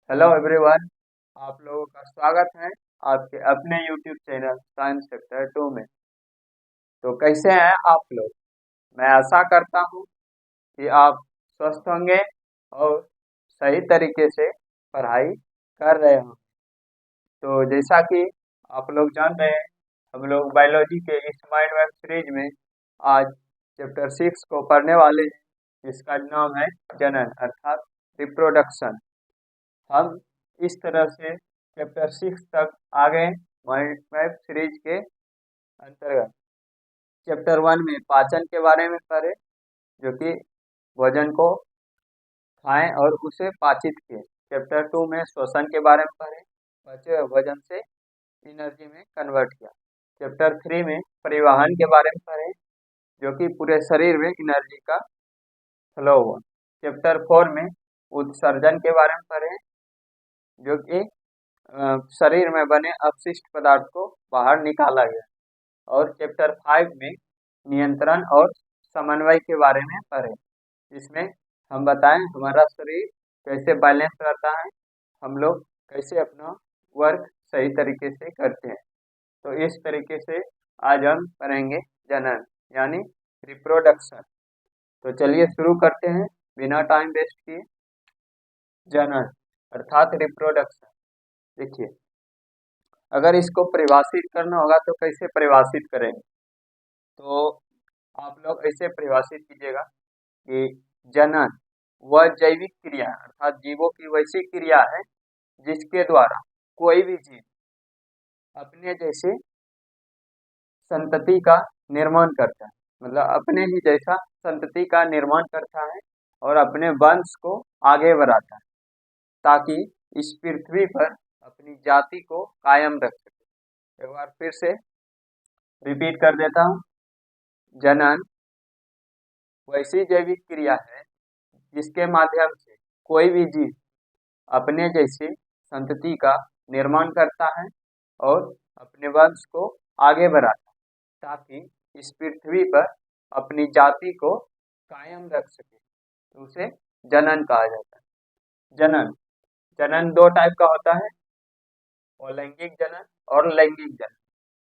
Hello everyone. आप लोगों का स्वागत है आपके अपने यूट्यूब चैनल साइंस सेक्टर 2 में। तो कैसे हैं आप लोग? मैं आशा करता हूं कि आप स्वस्थ होंगे और सही तरीके से पढ़ाई कर रहे हों। तो जैसा कि आप लोग जान रहे हैं, हम लोग बायोलॉजी के इस माइंड मैप सीरीज में आज चैप्टर 6 को पढ़ने वाले हैं, जिसका नाम है जनन अर्थात रिप्रोडक्शन। हम इस तरह से चैप्टर 6 तक आ गए माइंड मैप सीरीज के अंतर्गत। चैप्टर 1 में पाचन के बारे में पढ़े, जो कि भोजन को खाएं और उसे पाचित किए। चैप्टर 2 में श्वसन के बारे में पढ़े, बचे हुए भोजन से एनर्जी में कन्वर्ट किया। चैप्टर 3 में परिवहन के बारे में पढ़े, जो कि पूरे शरीर में एनर्जी का फ्लो हुआ। चैप्टर 4 में उत्सर्जन के बारे में पढ़े, जो कि शरीर में बने अपशिष्ट पदार्थ को बाहर निकाला गया। और चैप्टर 5 में नियंत्रण और समन्वय के बारे में पढ़े, इसमें हम बताएं हमारा शरीर कैसे बैलेंस रहता है, हम लोग कैसे अपना वर्क सही तरीके से करते हैं। तो इस तरीके से आज हम पढ़ेंगे जनन यानी रिप्रोडक्शन। तो चलिए शुरू करते हैं बिना टाइम वेस्ट किए। जनन अर्थात रिप्रोडक्शन। देखिए, अगर इसको परिभाषित करना होगा तो कैसे परिभाषित करेंगे? तो आप लोग ऐसे परिभाषित कीजिएगा कि जनन वह जैविक क्रिया अर्थात जीवों की वैसी क्रिया है जिसके द्वारा कोई भी जीव अपने जैसे संतति का निर्माण करता है, मतलब अपने ही जैसा संतति का निर्माण करता है और अपने वंश को आगे बढ़ाता है, ताकि इस पृथ्वी पर अपनी जाति को कायम रख सके। एक बार फिर से रिपीट कर देता हूँ। जनन वैसी जैविक क्रिया है जिसके माध्यम से कोई भी जीव अपने जैसे संतति का निर्माण करता है और अपने वंश को आगे बढ़ाता है, ताकि इस पृथ्वी पर अपनी जाति को कायम रख सके। तो उसे जनन कहा जाता है। जनन जनन दो टाइप का होता है, अलैंगिक जनन और लैंगिक जनन।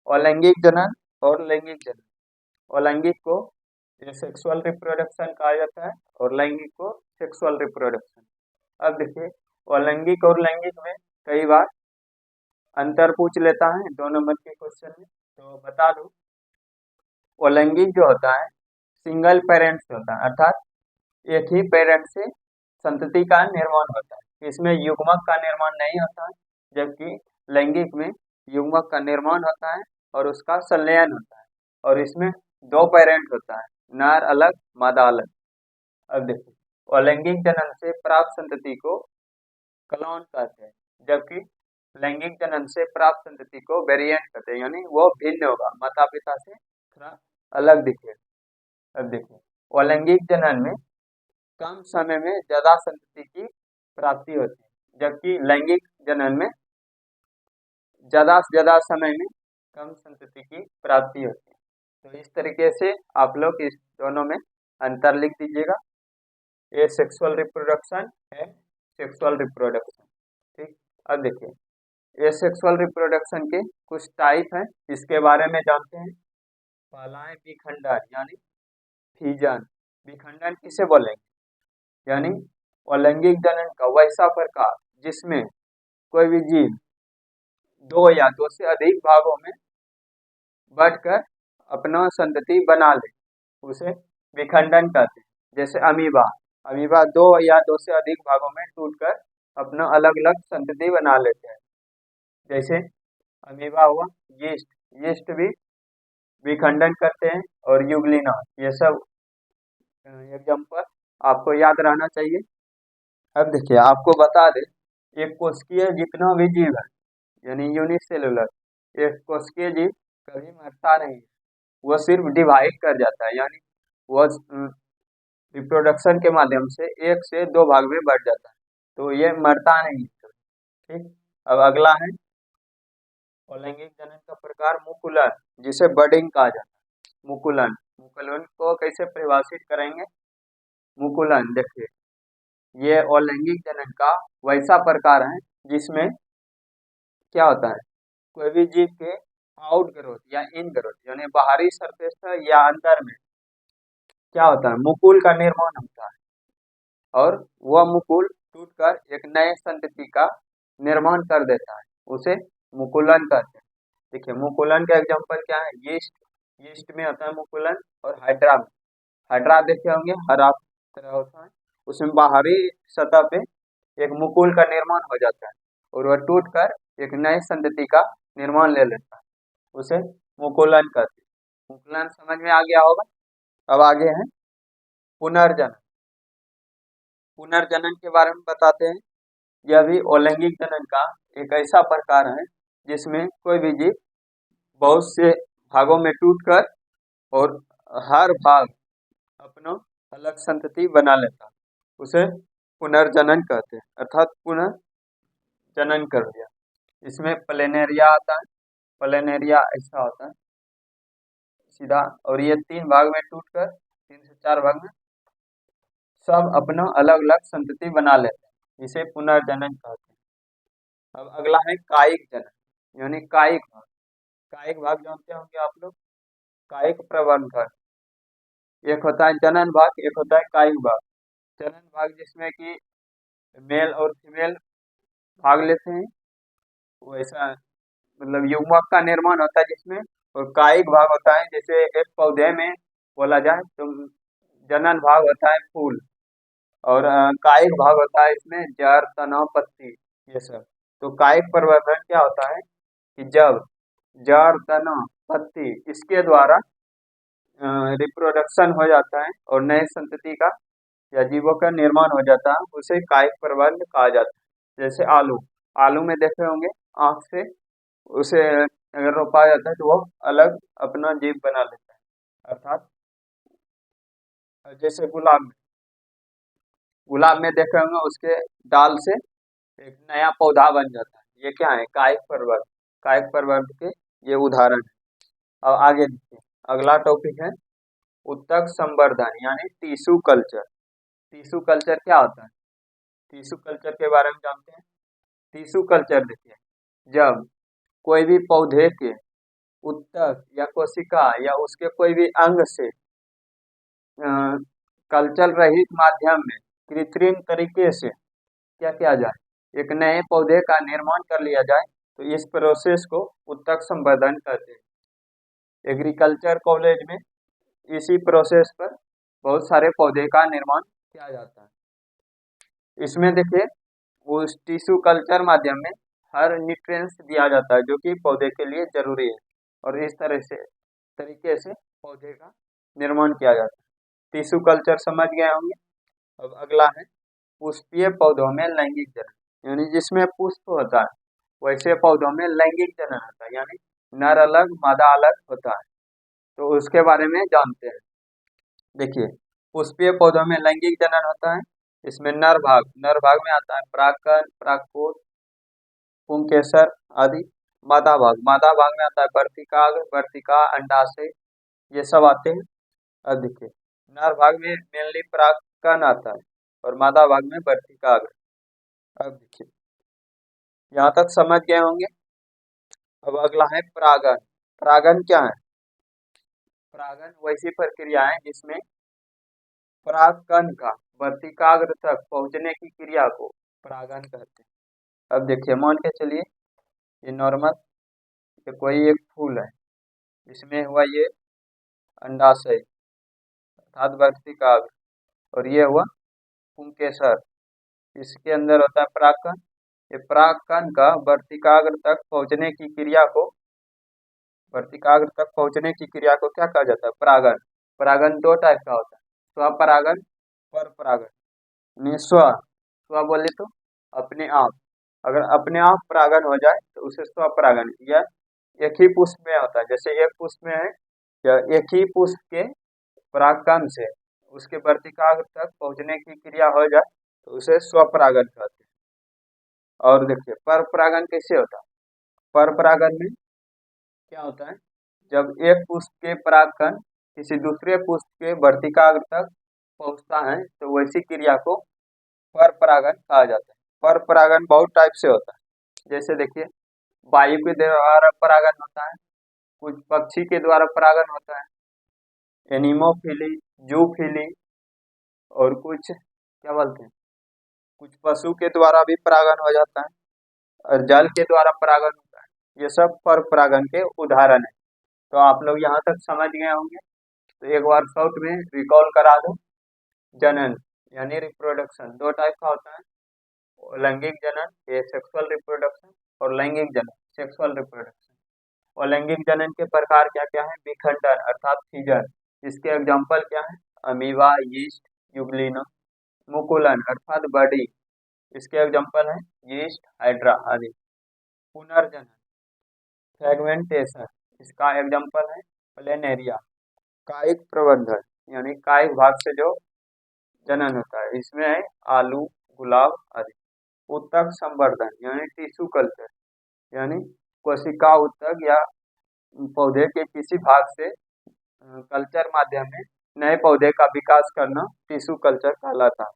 अलैंगिक जनन और लैंगिक जनन। अलैंगिक को सेक्सुअल रिप्रोडक्शन कहा जाता है और लैंगिक को सेक्सुअल रिप्रोडक्शन। अब देखिए, अलैंगिक और लैंगिक में कई बार अंतर पूछ लेता है 2 नंबर के क्वेश्चन में। तो बता दूं, अलैंगिक जो होता है सिंगल पेरेंट से होता है, अर्थात एक ही पेरेंट से संतति का निर्माण होता है। इसमें युग्मक का निर्माण नहीं होता है, जबकि लैंगिक में युग्मक का निर्माण होता है और उसका संलयन होता है। और इसमें 2 पेरेंट होता है, नर अलग मादा अलग। अब देखिए, अलैंगिक जनन से प्राप्त संतति को क्लोन कहते हैं, जबकि लैंगिक जनन से प्राप्त संतति को वेरिएंट कहते हैं, यानी वो भिन्न होगा, माता पिता से थोड़ा अलग दिखेगा। अब देखिए, अलैंगिक जनन में कम समय में ज्यादा संतति की प्राप्ति होती है, जबकि लैंगिक जनन में ज्यादा से ज्यादा समय में कम संतति की प्राप्ति होती है। तो इस तरीके से आप लोग इस दोनों में अंतर लिख दीजिएगा। ये सेक्सुअल रिप्रोडक्शन है, सेक्सुअल रिप्रोडक्शन। ठीक, अब देखिए, ये सेक्सुअल रिप्रोडक्शन के कुछ टाइप हैं, इसके बारे में जानते हैं। पहला है विखंडन यानी फिजन। विखंडन किसे बोलेंगे? यानी अलैंगिक जनन का वैसा प्रकार जिसमें कोई भी जीव 2 या 2 से अधिक भागों में बढ़कर अपना संतति बना ले, उसे विखंडन कहते हैं। जैसे अमीबा, अमीबा 2 या 2 से अधिक भागों में टूटकर अपना अलग अलग संतति बना लेते हैं। जैसे अमीबा हुआ, यीस्ट, यीस्ट भी विखंडन करते हैं, और यूग्लिना, ये सब एग्जाम्पल आपको याद रहना चाहिए। अब देखिए, आपको बता दें, एक कोशिकीय जितना भी जीव है यानी यूनिसेलुलर, एक कोशिकीय जीव कभी मरता नहीं है, वो सिर्फ डिवाइड कर जाता है, यानी वो रिप्रोडक्शन के माध्यम से 1 से 2 भाग में बढ़ जाता है, तो ये मरता नहीं है। ठीक, अब अगला है अलैंगिक जनन का प्रकार मुकुलन, जिसे बडिंग कहा जाता है। मुकुलन, मुकुलन को कैसे परिभाषित करेंगे? मुकुलन देखिए, ये अलैंगिक जनन का वैसा प्रकार है जिसमें क्या होता है, कोई भी जीव के आउट ग्रोथ या इन ग्रोथ यानी बाहरी सरफेस या अंदर में क्या होता है, मुकुल का निर्माण होता है और वह मुकुल टूटकर एक नए संतति का निर्माण कर देता है, उसे मुकुलन कहते हैं। देखिए मुकुलन का एग्जांपल क्या है, यीस्ट, यीस्ट में होता है मुकुलन, और हाइड्रा में, हाइड्रा देखे होंगे हरा तरह होता है, उसमें बाहरी सतह पे एक मुकुल का निर्माण हो जाता है और वह टूट कर एक नए संतति का निर्माण ले लेता है, उसे मुकुलन कहते हैं। मुकुलन समझ में आ गया होगा। अब आगे है पुनर्जनन। पुनर्जनन के बारे में बताते हैं। यह भी अलैंगिक जनन का एक ऐसा प्रकार है जिसमें कोई भी जीव बहुत से भागों में टूटकर और हर भाग अपना अलग संतति बना लेता है, उसे पुनर्जनन कहते हैं, अर्थात पुनः जनन कर दिया। इसमें प्लेनेरिया आता है, प्लेनेरिया ऐसा होता है सीधा, और ये 3 भाग में टूटकर 3 से 4 भाग में सब अपना अलग अलग संतति बना लेते हैं, इसे पुनर्जनन कहते हैं। अब अगला है कायिक जनन यानी कायिक भाग। कायिक भाग जानते होंगे आप लोग, कायिक प्रवर्धन। एक होता है जनन भाग, एक होता है कायिक भाग। जनन भाग जिसमें कि मेल और फीमेल भाग लेते हैं, वैसा मतलब युग्मक का निर्माण होता है जिसमें। और कायिक भाग होता है जैसे एक पौधे में बोला जाए तो जनन भाग होता है फूल, और कायिक भाग होता है इसमें जड़, तना, पत्ती, ये सब। तो कायिक प्रवर्धन क्या होता है कि जब जड़, तना, पत्ती इसके द्वारा रिप्रोडक्शन हो जाता है और नए संतति का या जीवों का निर्माण हो जाता है, उसे कायिक प्रवर्धन कहा जाता है। जैसे आलू, आलू में देखे होंगे आंख से उसे अगर रोपा जाता है तो वो अलग अपना जीव बना लेता है, अर्थात जैसे गुलाब में, गुलाब में देखे होंगे उसके डाल से एक नया पौधा बन जाता है, ये क्या है, कायिक प्रवर्धन। कायिक प्रवर्धन के ये उदाहरण है। अब आगे देखिए, अगला टॉपिक है उत्तक संवर्धन यानी टिश्यू कल्चर। टिश्यू कल्चर क्या होता है, टिश्यू कल्चर के बारे में जानते हैं। टिश्यू कल्चर देखिए, जब कोई भी पौधे के उत्तक या कोशिका या उसके कोई भी अंग से कल्चर रहित माध्यम में कृत्रिम तरीके से क्या किया जाए, एक नए पौधे का निर्माण कर लिया जाए, तो इस प्रोसेस को उत्तक संवर्धन कहते हैं। एग्रीकल्चर कॉलेज में इसी प्रोसेस पर बहुत सारे पौधे का निर्माण किया जाता है। इसमें देखिए उस टिश्यू कल्चर माध्यम में हर न्यूट्रिएंट्स दिया जाता है जो कि पौधे के लिए जरूरी है, और इस तरह से तरीके से पौधे का निर्माण किया जाता है। टिश्यू कल्चर समझ गए होंगे। अब अगला है पुष्पीय पौधों में लैंगिक जनन यानी जिसमें पुष्प होता है वैसे पौधों में लैंगिक जनन होता है, यानी नर अलग मादा अलग होता है, तो उसके बारे में जानते हैं। देखिए पुष्पीय पौधों में लैंगिक जनन होता है, इसमें नर भाग में आता है परागकण, परागकोश, पुंकेसर आदि। मादा भाग में आता है वर्तिकाग्र, वर्तिका, अंडाशय, ये सब आते हैं। अब देखिए नर भाग में मेनली परागकण आता है और मादा भाग में वर्तिकाग्र। अब देखिए यहाँ तक समझ गए होंगे। अब अगला है परागन। परागन क्या है, परागन वैसी प्रक्रिया है जिसमें परागकण का वर्तिकाग्र तक पहुंचने की क्रिया को परागन कहते हैं। अब देखिए मान के चलिए ये नॉर्मल, ये कोई एक फूल है, इसमें हुआ ये अंडाशय अर्थात वर्तिकाग्र, और ये हुआ पुंकेसर, इसके अंदर होता है परागकण। ये परागकण का वर्तिकाग्र तक पहुंचने की क्रिया को, वर्तिकाग्र तक पहुंचने की क्रिया को क्या कहा जाता है, परागन। परागन 2 टाइप का होता है, स्वपरागन, पर परागन। स्व बोले तो अपने आप, अगर अपने आप परागन हो जाए तो उसे स्वपरागन, या एक ही पुष्प में होता है, जैसे एक पुष्प में है या एक ही पुष्प के परागकण से उसके वर्तिकाग्र तक पहुंचने की क्रिया हो जाए तो उसे स्वपरागन कहते हैं। और देखिए पर परागन कैसे होता है, पर परागन में क्या होता है, जब एक पुष्प के परागकण किसी दूसरे पुष्प के वर्तिकाग्र तक पहुंचता है तो वैसी क्रिया को पर परागन कहा जाता है। पर परागन बहुत टाइप से होता है। जैसे देखिए, वायु के द्वारा परागन होता है, कुछ पक्षी के द्वारा परागन होता है, एनिमोफिली, जूफिली, और कुछ क्या बोलते हैं, कुछ पशु के द्वारा भी परागन हो जाता है, और जल के द्वारा परागन होता है। ये सब पर परागन के उदाहरण है। तो आप लोग यहाँ तक समझ गए होंगे। तो एक बार शॉर्ट में रिकॉल करा दो। जनन यानी रिप्रोडक्शन दो टाइप का होता है। लैंगिक जनन ये सेक्सुअल रिप्रोडक्शन, और लैंगिक जनन सेक्सुअल रिप्रोडक्शन। और लैंगिक जनन के प्रकार क्या क्या है? विखंडन अर्थात फिजन, इसके एग्जाम्पल क्या है? Amoeba, yeast, Euglena. मुकुलन अर्थात बड़ी, इसके एग्जाम्पल है यीस्ट, हाइड्रा आदि। पुनर्जनन फ्रेगमेंटेशन, इसका एग्जाम्पल है प्लेनेरिया। कायिक प्रवर्धन यानी कायिक भाग से जो जनन होता है, इसमें है आलू, गुलाब आदि। ऊतक संवर्धन यानी टिश्यू कल्चर, यानी कोशिका ऊतक या पौधे के किसी भाग से कल्चर माध्यम में नए पौधे का विकास करना टिश्यू कल्चर कहलाता है।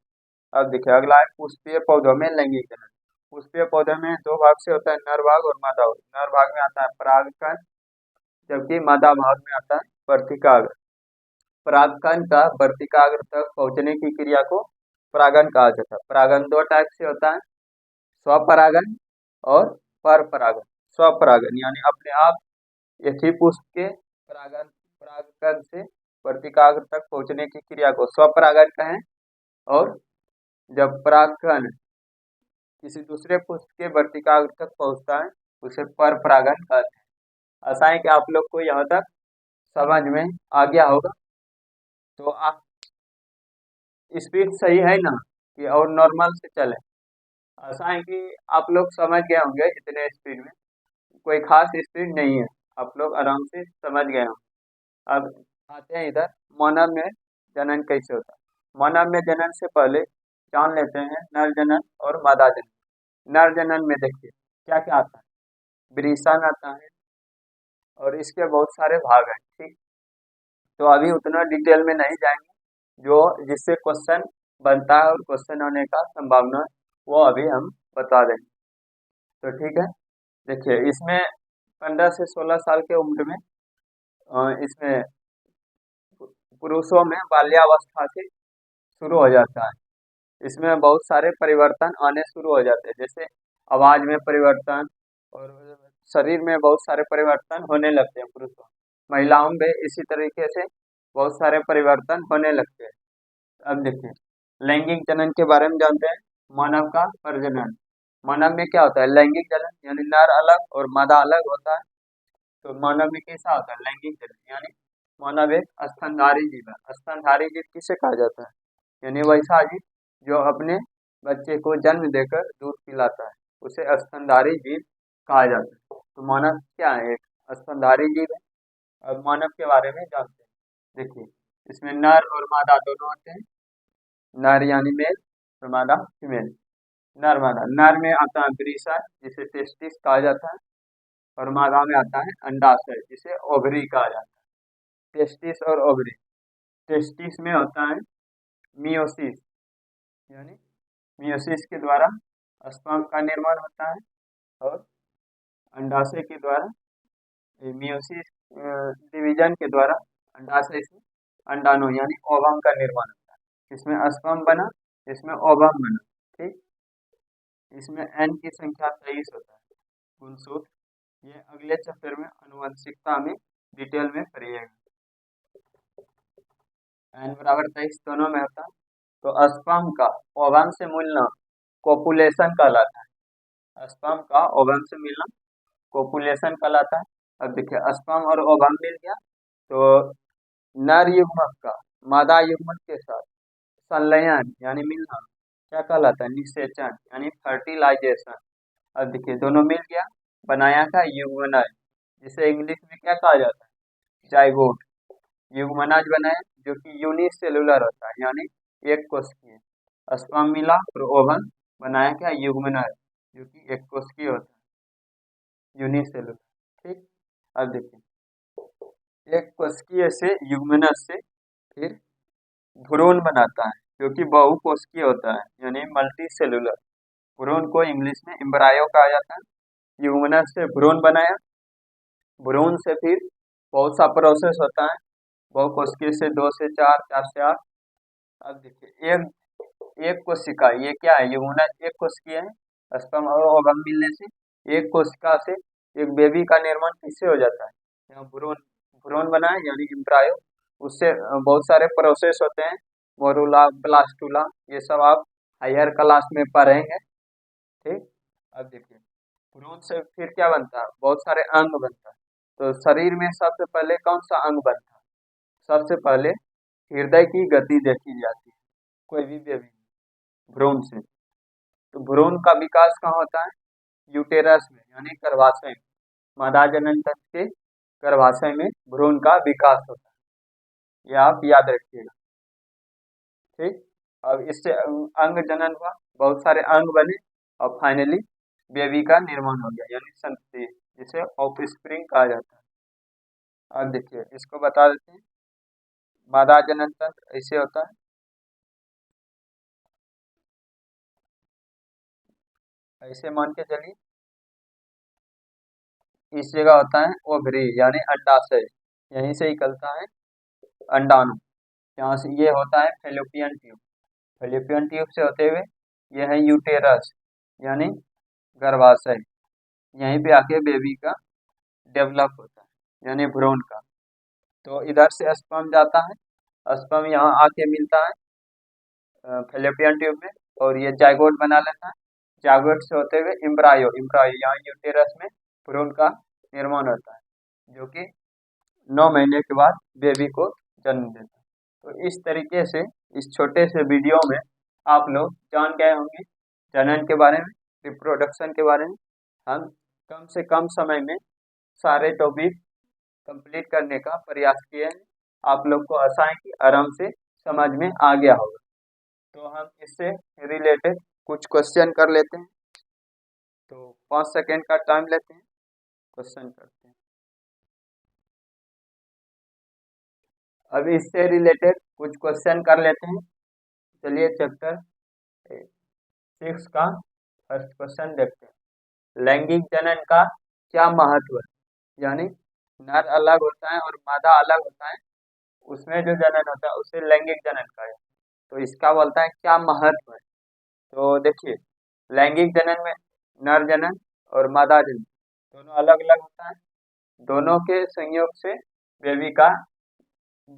अब देखिए अगला है पुष्पीय पौधों में लैंगिक जनन। पुष्पीय पौधे में दो भाग से होता है, नर भाग और मादा भाग। नर भाग में आता है परागकण, जबकि मादा भाग में आता है वर्तिकाग्र। परागकण का वर्तिकाग्र तक पहुंचने की क्रिया को परागन कहा जाता है। परागन दो टाइप से होता है, स्वपरागन और पर परागन। स्वपरागन यानी अपने आप एक ही पुष्प के परागकण से वर्तिकाग्र तक पहुंचने की क्रिया को स्वपरागन कहें, और जब परागकण किसी दूसरे पुष्प के वर्तिकाग्र तक पहुंचता है उसे पर परागन कहते हैं। आशा है कि आप लोग को यहाँ तक समझ में आ गया होगा। तो आप स्पीड सही है ना, कि और नॉर्मल से चले? आशा है कि आप लोग समझ गए होंगे इतने स्पीड में, कोई खास स्पीड नहीं है, आप लोग आराम से समझ गए होंगे। अब आते हैं इधर, मानव में जनन कैसे होता है। मानव में जनन से पहले जान लेते हैं नर जनन और मादा जनन। नर जनन में देखिए क्या क्या आता है, वृषण आता है, और इसके बहुत सारे भाग हैं। ठीक, तो अभी उतना डिटेल में नहीं जाएंगे, जो जिससे क्वेश्चन बनता है और क्वेश्चन होने का संभावना है वो अभी हम बता देंगे। तो ठीक है, देखिए इसमें 15 से 16 साल के उम्र में इसमें पुरुषों में बाल्यावस्था से शुरू हो जाता है। इसमें बहुत सारे परिवर्तन आने शुरू हो जाते हैं, जैसे आवाज में परिवर्तन, और शरीर में बहुत सारे परिवर्तन होने लगते हैं पुरुषों। महिलाओं में इसी तरीके से बहुत सारे परिवर्तन होने लगते हैं। अब देखिए लैंगिक जनन के बारे में जानते हैं। मानव का प्रजनन, मानव में क्या होता है? लैंगिक जनन यानी नर अलग और मादा अलग होता है। तो मानव में कैसा होता है? लैंगिक जनन यानी मानव एक स्तनधारी जीव है। स्तनधारी जीव किसे कहा जाता है? यानी वैसा जीव जो अपने बच्चे को जन्म देकर दूध पिलाता है, उसे स्तनधारी जीव कहा जाता है। तो मानव क्या है? एक स्तनधारी जीव है। अब मानव के बारे में जानते हैं। देखिए इसमें नर और मादा दोनों होते हैं। नर यानी मेल और मादा फीमेल। नर मादा, नर में आता है वृषण जिसे टेस्टिस कहा जाता है, और मादा में आता है अंडाशय जिसे ओवरी कहा जाता है। टेस्टिस और ओवरी, टेस्टिस में होता है मियोसिस, यानी मियोसिस के द्वारा स्पर्म का निर्माण होता है, और अंडाशय के द्वारा मियोसिस डिवीजन के द्वारा अंडाशय से अंडाणु यानी ओवम का निर्माण होता है। इसमें स्पर्म बना, इसमें ओवम बना। ठीक, इसमें एन की संख्या 23 होता है, गुणसूत्र। ये अगले चैप्टर में आनुवंशिकता में डिटेल में पढ़िएगा। एन बराबर 23 दोनों में होता है। तो स्पर्म का ओवम से मिलना कोपुलेशन कहलाता है। स्पर्म का ओवम से मिलना कोपुलेशन कहलाता है। अब देखिए स्पर्म और ओवम मिल गया, तो नर युग्मक का मादा युग्मक के साथ संलयन यानी मिलना क्या कहलाता है? निषेचन यानी फर्टिलाइजेशन। अब देखिए दोनों मिल गया, बनाया था युग्मनज, जिसे इंग्लिश में क्या कहा जाता है? जाइगोट। युग्मनज बनाया जो कि यूनिसेलुलर होता है, यानी एक कोशिकीय। स्पर्म मिला और ओवम, बनाया क्या? युग्मनज जो कि एक कोशिकीय होता है, यूनिसेलुलर। ठीक, अब देखिए एक कोशिकीय से युग्मनज से फिर भ्रूण बनाता है, जो कि बहुकोशिकीय होता है, यानी मल्टी सेलुलर। भ्रूण को इंग्लिश में एम्ब्रायो कहा जाता है। ह्यूमन से भ्रूण बनाया, भ्रूण से फिर बहुत सा प्रोसेस होता है, बहुकोशिकीय से 2 से 4, 4 से 8। अब देखिए एक एक कोशिका, ये क्या है, ह्यूमन एक कोशिकीय है। स्पर्म और ओवम मिलने से एक कोशिका से एक बेबी का निर्माण किससे हो जाता है, यहाँ भ्रूण भ्रूण बना है यानी एम्ब्रायो। उससे बहुत सारे प्रोसेस होते हैं, मोरूला, ब्लास्टूला, ये सब आप हायर क्लास में पढ़ेंगे। ठीक। अब देखिए भ्रूण से फिर क्या बनता है, बहुत सारे अंग बनता है। तो शरीर में सबसे पहले कौन सा अंग बनता है, सबसे पहले हृदय की गति देखी जाती है कोई भी बेबी भ्रूण से। तो भ्रूण का विकास कहाँ होता है, यूटेरस में यानी गर्भाशय में, मादा जनन तंत्र के गर्भाशय में भ्रूण का विकास होता है, ये आप याद रखिएगा। ठीक। अब इससे अंग जनन हुआ, बहुत सारे अंग बने और फाइनली बेबी का निर्माण हो गया यानी संतति, जिसे ऑफस्प्रिंग कहा जाता है। अब देखिए इसको बता देते हैं, मादा जनन तंत्र ऐसे होता है, ऐसे मान के चलिए इस जगह होता है ओवरी यानी अंडाशय, यहीं से निकलता है अंडाणु, यहाँ से ये होता है फेलोपियन ट्यूब, फेलोपियन ट्यूब से होते हुए ये है यूटेरस यानी गर्भाशय, यहीं पे आके बेबी का डेवलप होता है यानी भ्रूण का। तो इधर से स्पर्म जाता है, स्पर्म यहाँ आके मिलता है फेलोपियन ट्यूब में और ये जाइगोट बना लेता है, जाइगोट से होते हुए एम्ब्रायो, एम्ब्रायो यहाँ यूटेरस में भ्रूण का निर्माण होता है, जो कि 9 महीने के बाद बेबी को जन्म देता है। तो इस तरीके से इस छोटे से वीडियो में आप लोग जान गए होंगे जनन के बारे में, रिप्रोडक्शन के बारे में। हम कम से कम समय में सारे टॉपिक कंप्लीट करने का प्रयास किए हैं, आप लोग को आशा है कि आराम से समझ में आ गया होगा। तो हम इससे रिलेटेड कुछ क्वेश्चन कर लेते हैं, तो 5 सेकेंड का टाइम लेते हैं, क्वेश्चन करते हैं। अब इससे रिलेटेड कुछ क्वेश्चन कर लेते हैं। चलिए चैप्टर 6 का फर्स्ट क्वेश्चन देखते हैं। लैंगिक जनन का क्या महत्व है, यानी नर अलग होता है और मादा अलग होता है, उसमें जो जनन होता है उसे लैंगिक जनन कहा है। तो इसका बोलता है क्या महत्व है। तो देखिए लैंगिक जनन में नर जनन और मादा जनन दोनों अलग अलग होता है, दोनों के संयोग से बेबी का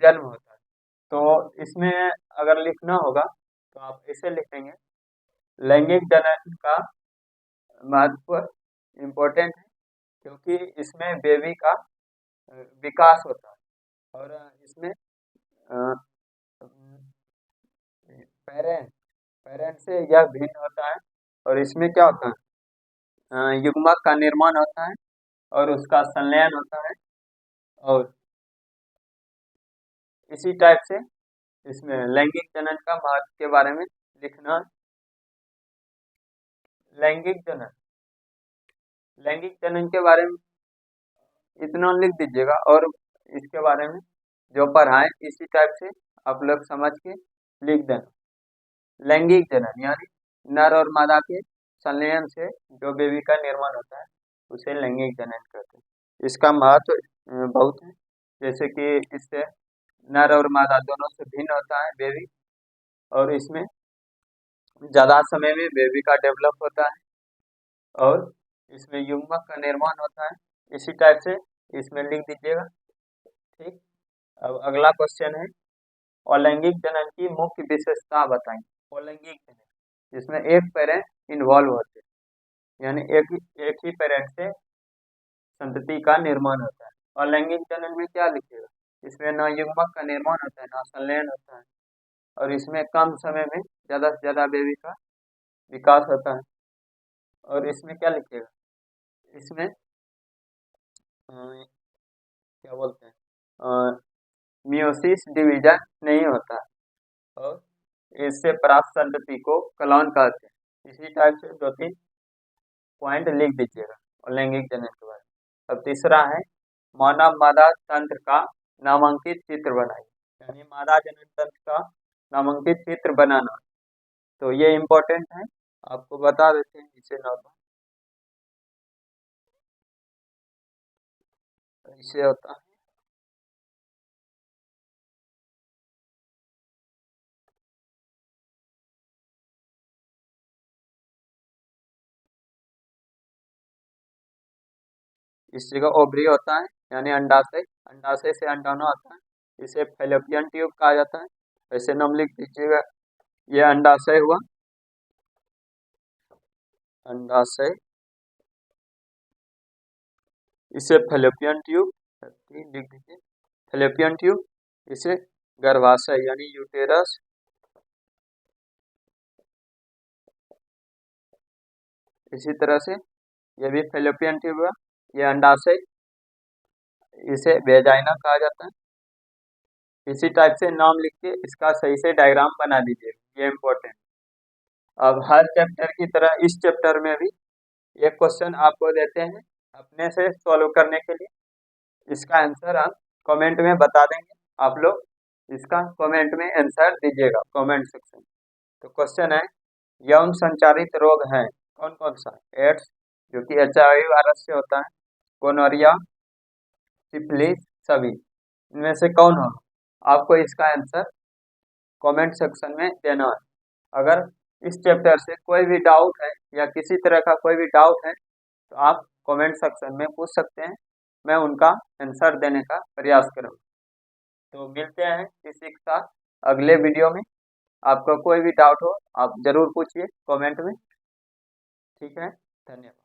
जन्म होता है। तो इसमें अगर लिखना होगा तो आप इसे लिखेंगे, लैंगिक जनन का महत्व इम्पोर्टेंट है क्योंकि इसमें बेबी का विकास होता है और इसमें पेरेंट पेरेंट से यह भिन्न होता है और इसमें क्या होता है, युग्मक का निर्माण होता है और उसका संलयन होता है। और इसी टाइप से इसमें लैंगिक जनन का महत्व के बारे में लिखना। लैंगिक जनन लैंगिक जनन के बारे में इतना लिख दीजिएगा और इसके बारे में जो पढ़ाएं इसी टाइप से आप लोग समझ के लिख देना। लैंगिक जनन यानी नर और मादा के संलयन से जो बेबी का निर्माण होता है उसे लैंगिक जनन कहते हैं। इसका महत्व बहुत है, जैसे कि इससे नर और मादा दोनों से भिन्न होता है बेबी और इसमें ज़्यादा समय में बेबी का डेवलप होता है और इसमें युग्मक का निर्माण होता है। इसी टाइप से इसमें लिख दीजिएगा। ठीक। अब अगला क्वेश्चन है, अलैंगिक जनन की मुख्य विशेषता बताएं। अलैंगिक जनन जिसमें एक पेरेंट इन्वॉल्व होते हैं यानी एक ही पेरेंट से संतति का निर्माण होता है। अलैंगिक जनन में क्या लिखिएगा, इसमें ना युग्मक का निर्माण होता है ना संलयन होता है और इसमें कम समय में ज़्यादा से ज़्यादा बेबी का विकास होता है। और इसमें क्या लिखिएगा, इसमें क्या बोलते हैं, मियोसिस डिवीजन नहीं होता और इससे प्राप्त संतति को कलॉन कहते हैं। इसी टाइप से 2-3 पॉइंट लिख दीजिएगा और लैंगिक जनन के बारे में। अब तीसरा है, मानव मादा तंत्र का नामांकित चित्र बनाइए, यानी मादा जनन तंत्र का नामांकित चित्र बनाना। तो ये इम्पोर्टेंट है, आपको बता देते हैं इसे नॉर्मल इसे होता है। इस जगह ओवरी होता है यानी अंडाशय, अंडाशय से अंडाणु आता है, इसे फैलोपियन ट्यूब कहा जाता है। ऐसे नाम लिख दीजिएगा, ये अंडाशय हुआ, अंडाशय, इसे फैलोपियन ट्यूब लिख दीजिए, फैलोपियन ट्यूब, इसे गर्भाशय यानी यूटेरस, इसी तरह से ये भी फैलोपियन ट्यूब हुआ, ये अंडाशय, इसे वेजाइना कहा जाता है। इसी टाइप से नाम लिख के इसका सही से डायग्राम बना दीजिए, ये इम्पोर्टेंट। अब हर चैप्टर की तरह इस चैप्टर में भी एक क्वेश्चन आपको देते हैं अपने से सॉल्व करने के लिए, इसका आंसर हम कमेंट में बता देंगे, आप लोग इसका कमेंट में आंसर दीजिएगा कमेंट सेक्शन। तो क्वेश्चन है, यौन संचारित रोग हैं कौन कौन सा? एड्स जो कि HIV वायरस से होता है, गोनोरिया, सिफिलिस, सभी इनमें से कौन हो? आपको इसका आंसर कमेंट सेक्शन में देना है। अगर इस चैप्टर से कोई भी डाउट है या किसी तरह का कोई भी डाउट है तो आप कमेंट सेक्शन में पूछ सकते हैं, मैं उनका आंसर देने का प्रयास करूँगा। तो मिलते हैं इसी के साथ अगले वीडियो में। आपका कोई भी डाउट हो आप ज़रूर पूछिए कमेंट में। ठीक है, धन्यवाद।